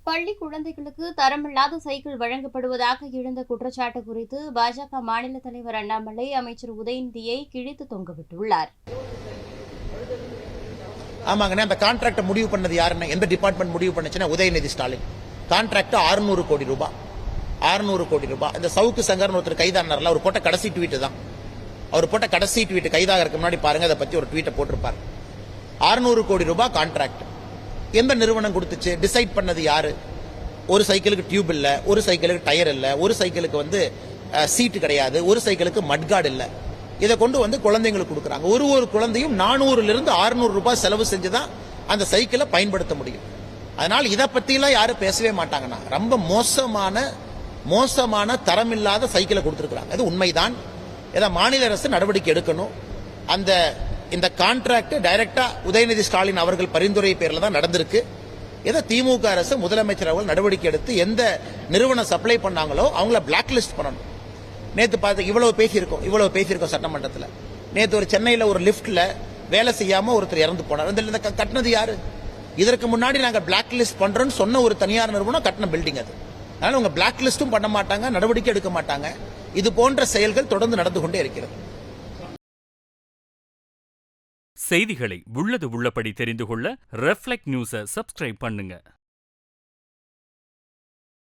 பள்ளி குழந்தைகளுக்கு தரமில்லாத சைக்கிள் வழங்கப்படுவதாக எழுந்த குற்றச்சாட்டு குறித்து பாஜக மாநில தலைவர் அண்ணாமலை அமைச்சர் உதயநிதியை கிழித்து தொங்கவிட்டுள்ளார். ஆமாங்கண்ணே, அந்த கான்ட்ராக்டை முடிவு பண்ணது யாருன்னு, எந்த டிபார்ட்மெண்ட் முடிவு பண்ணுச்சுன்னா உதயநிதி ஸ்டாலின். கான்ட்ராக்ட் 600 கோடி ரூபாய். 600 கோடி ரூபாய். இந்த சவுக்கு சங்கர்னு ஒருத்தர் கைதானார்ல, அவர் போட்ட கடைசி ட்வீட் தான். அவர் போட்ட கடைசி ட்வீட் கைதாக இருக்க முன்னாடி பாருங்க, அதை பத்தி ஒரு ட்வீட்டை போட்டிருப்பார். 600 கோடி ரூபாய் கான்ட்ராக்ட். எந்த நிறுவனம் கொடுத்துச்சு? டிசைட் பண்ணது யாரு? ஒரு சைக்கிளுக்கு டியூப் இல்ல, ஒரு சைக்கிளுக்கு டயர் இல்ல, ஒரு சைக்கிளுக்கு சீட்டு கிடையாது, ஒரு சைக்கிளுக்கு மட்கார்டு இல்ல. இதை கொண்டு குழந்தைங்களுக்கு கொடுக்குறாங்க. ஒரு குழந்தையும் 400 இருந்து 600 ரூபாய் செலவு செஞ்சுதான் அந்த சைக்கிளை பயன்படுத்த முடியும். அதனால இதை பத்திலாம் யாரும் பேசவே மாட்டாங்கன்னா, ரொம்ப மோசமான தரமில்லாத சைக்கிளை கொடுத்துருக்காங்க. அது உண்மைதான். இதை மாநில அரசு நடவடிக்கை எடுக்கணும். இந்த கான்ட்ராக்ட் டைரக்டா உதயநிதி ஸ்டாலின் அவர்கள் பரிந்துரை பேர்ல தான் நடந்திருக்கு. இதை திமுக அரசு, முதலமைச்சர் அவர்கள் நடவடிக்கை எடுத்து எந்த நிறுவனம் சப்ளை பண்ணாங்களோ அவங்கள பிளாக் லிஸ்ட் பண்ணணும். நேற்று பார்த்து இவ்வளவு பேசியிருக்கோம் சட்டமன்றத்தில். நேற்று ஒரு சென்னையில் ஒரு லிப்ட்ல வேலை செய்யாம ஒருத்தர் இறந்து போனார். இந்த கட்டினது யாரு? இதற்கு முன்னாடி நாங்க பிளாக் லிஸ்ட் பண்றோம்னு சொன்ன ஒரு தனியார் நிறுவனம் கட்டின பில்டிங் அது. அதனால உங்க பிளாக் லிஸ்டும் பண்ண மாட்டாங்க, நடவடிக்கை எடுக்க மாட்டாங்க. இது போன்ற செயல்கள் தொடர்ந்து நடந்து கொண்டே இருக்கிறது. செய்திகளை உள்ளது உள்ளபடி தெரிந்து கொள்ள ரெஃப்ளெக்ட் நியூஸை சப்ஸ்கிரைப் பண்ணுங்க.